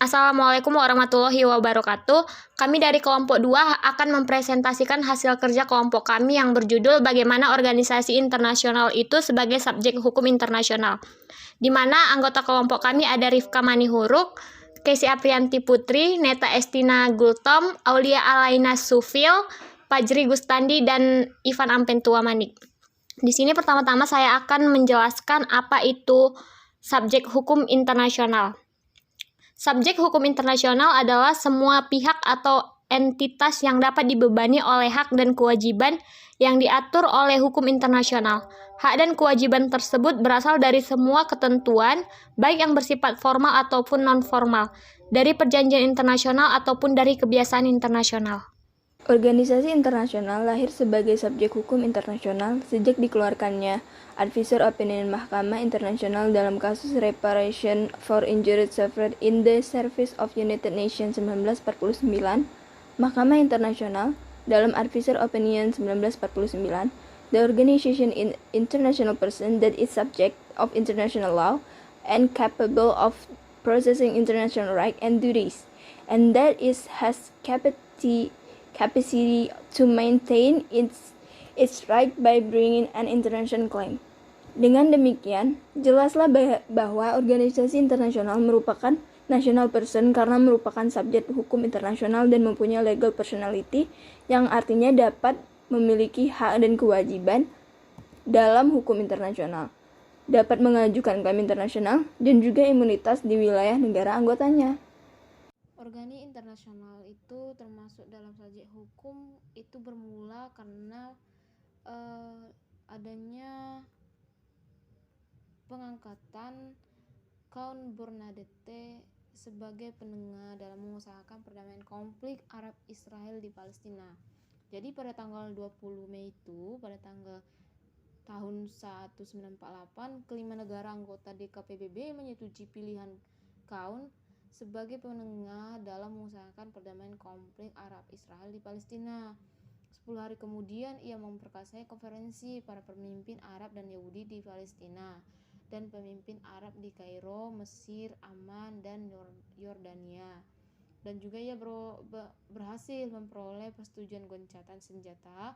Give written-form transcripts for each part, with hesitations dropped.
Assalamualaikum warahmatullahi wabarakatuh. Kami dari kelompok 2 akan mempresentasikan hasil kerja kelompok kami yang berjudul Bagaimana Organisasi Internasional Itu sebagai Subjek Hukum Internasional. Di mana anggota kelompok kami ada Rifka Manihuruk, Casey Aprianti Putri, Neta Estina Gultom, Aulia Alaina Sufil, Fajri Gustandi, dan Ivan Ampentua Manik. Di sini pertama-tama saya akan menjelaskan apa itu subjek hukum internasional. Subjek hukum internasional adalah semua pihak atau entitas yang dapat dibebani oleh hak dan kewajiban yang diatur oleh hukum internasional. Hak dan kewajiban tersebut berasal dari semua ketentuan, baik yang bersifat formal ataupun non-formal, dari perjanjian internasional ataupun dari kebiasaan internasional. Organisasi internasional lahir sebagai subjek hukum internasional sejak dikeluarkannya Advisory Opinion Mahkamah Internasional dalam kasus Reparation for Injuries Suffered in the Service of United Nations 1949, Mahkamah Internasional dalam Advisory Opinion 1949, the organization in international person that is subject of international law and capable of processing international rights and duties, and that has capacity to maintain its right by bringing an international claim. Dengan demikian, jelaslah bahwa organisasi internasional merupakan national person karena merupakan subjek hukum internasional dan mempunyai legal personality yang artinya dapat memiliki hak dan kewajiban dalam hukum internasional, dapat mengajukan klaim internasional, dan juga imunitas di wilayah negara anggotanya. Organi internasional itu termasuk dalam subjek hukum itu bermula karena adanya pengangkatan Count Bernadette sebagai penengah dalam mengusahakan perdamaian konflik Arab Israel di Palestina. Jadi pada tanggal 20 Mei itu, pada tahun 1948, kelima negara anggota DKPBB menyetujui pilihan Count sebagai penengah dalam mengusahakan perdamaian konflik Arab Israel di Palestina. 10 hari kemudian ia memperkasai konferensi para pemimpin Arab dan Yahudi di Palestina dan pemimpin Arab di Kairo, Mesir, Amman, dan Yordania. Dan juga ia berhasil memperoleh persetujuan gencatan senjata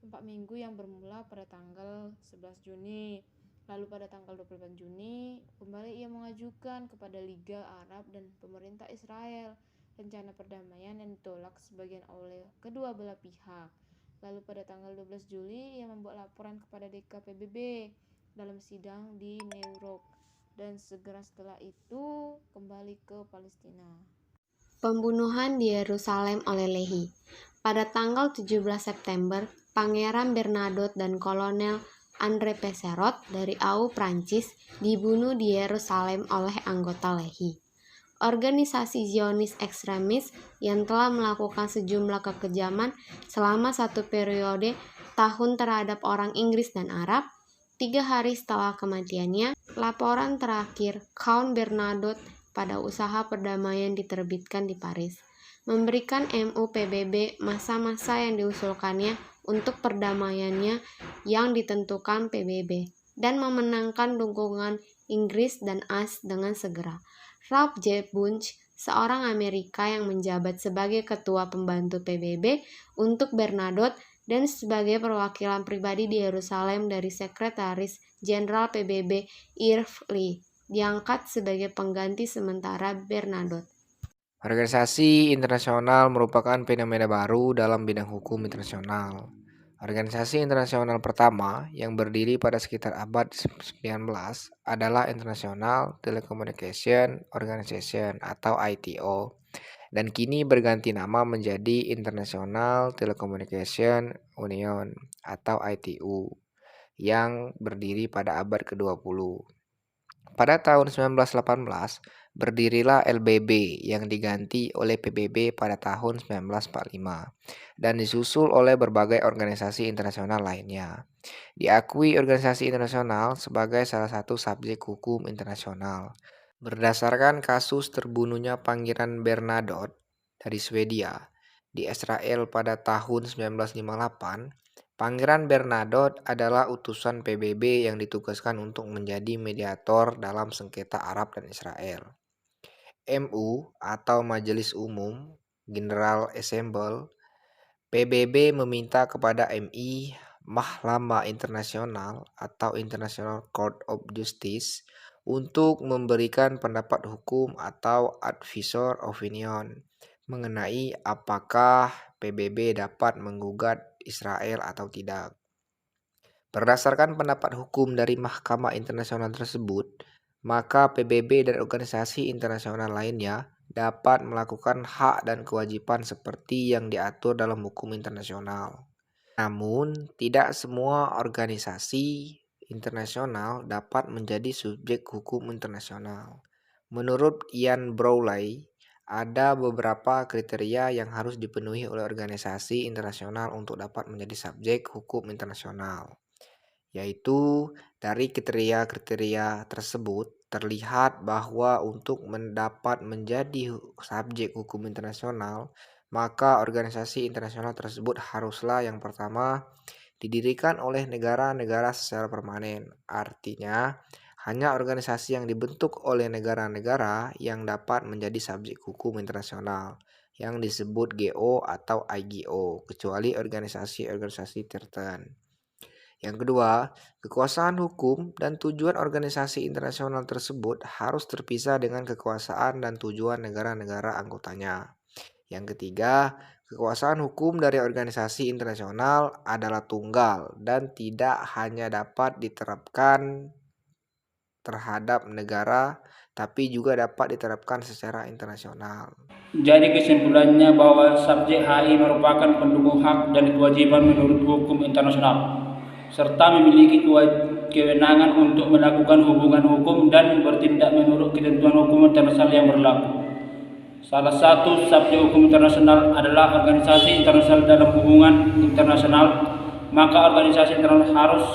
4 minggu yang bermula pada tanggal 11 Juni. Lalu pada tanggal 28 Juni, kembali ia mengajukan kepada Liga Arab dan pemerintah Israel rencana perdamaian yang ditolak sebagian oleh kedua belah pihak. Lalu pada tanggal 12 Juli, ia membuat laporan kepada DKPBB dalam sidang di New York dan segera setelah itu kembali ke Palestina. Pembunuhan di Yerusalem oleh Lehi. Pada tanggal 17 September, Pangeran Bernadotte dan Kolonel André Pesserot dari AU Prancis dibunuh di Yerusalem oleh anggota Lehi, organisasi Zionis ekstremis yang telah melakukan sejumlah kekejaman selama satu periode tahun terhadap orang Inggris dan Arab. 3 hari setelah kematiannya, laporan terakhir Count Bernadotte pada usaha perdamaian diterbitkan di Paris, memberikan MU PBB masa-masa yang diusulkannya untuk perdamaiannya yang ditentukan PBB dan memenangkan dukungan Inggris dan AS dengan segera. Ralph J. Bunche, seorang Amerika yang menjabat sebagai ketua pembantu PBB untuk Bernadotte dan sebagai perwakilan pribadi di Yerusalem dari Sekretaris Jenderal PBB Irv Lee, diangkat sebagai pengganti sementara Bernadotte. Organisasi internasional merupakan fenomena baru dalam bidang hukum internasional. Organisasi internasional pertama yang berdiri pada sekitar abad 19 adalah International Telecommunication Organization atau ITO, dan kini berganti nama menjadi International Telecommunication Union atau ITU yang berdiri pada abad ke-20. Pada tahun 1918, berdirilah LBB yang diganti oleh PBB pada tahun 1945 dan disusul oleh berbagai organisasi internasional lainnya. Diakui organisasi internasional sebagai salah satu subjek hukum internasional. Berdasarkan kasus terbunuhnya Pangeran Bernadotte dari Swedia di Israel pada tahun 1958, Pangeran Bernadotte adalah utusan PBB yang ditugaskan untuk menjadi mediator dalam sengketa Arab dan Israel. MU atau Majelis Umum General Assembly, PBB meminta kepada MI, Mahkamah Internasional atau International Court of Justice untuk memberikan pendapat hukum atau advisor opinion mengenai apakah PBB dapat menggugat Israel atau tidak. Berdasarkan pendapat hukum dari Mahkamah Internasional tersebut, maka PBB dan organisasi internasional lainnya dapat melakukan hak dan kewajiban seperti yang diatur dalam hukum internasional. Namun, tidak semua organisasi internasional dapat menjadi subjek hukum internasional. Menurut Ian Browley, ada beberapa kriteria yang harus dipenuhi oleh organisasi internasional untuk dapat menjadi subjek hukum internasional. Yaitu dari kriteria-kriteria tersebut terlihat bahwa untuk mendapat menjadi subjek hukum internasional, maka organisasi internasional tersebut haruslah yang pertama didirikan oleh negara-negara secara permanen. Artinya, hanya organisasi yang dibentuk oleh negara-negara yang dapat menjadi subjek hukum internasional yang disebut GO atau IGO, kecuali organisasi-organisasi tertentu. Yang kedua, kekuasaan hukum dan tujuan organisasi internasional tersebut harus terpisah dengan kekuasaan dan tujuan negara-negara anggotanya. Yang ketiga, kekuasaan hukum dari organisasi internasional adalah tunggal dan tidak hanya dapat diterapkan terhadap negara, tapi juga dapat diterapkan secara internasional. Jadi kesimpulannya bahwa subjek HI merupakan pendukung hak dan kewajiban menurut hukum internasional, serta memiliki kewenangan untuk melakukan hubungan hukum dan bertindak menurut ketentuan hukum internasional yang berlaku. Salah satu subjek hukum internasional adalah organisasi internasional dalam hubungan internasional, maka organisasi internasional harus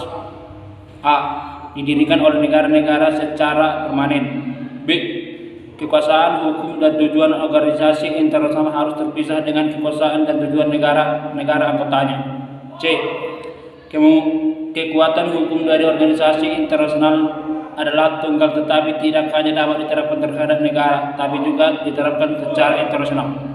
A. Didirikan oleh negara-negara secara permanen. B. Kekuasaan hukum dan tujuan organisasi internasional harus terpisah dengan kekuasaan dan tujuan negara-negara anggotanya. C. Kekuatan hukum dari organisasi internasional adalah tunggal tetapi tidak hanya dapat diterapkan terhadap negara, tapi juga diterapkan secara internasional.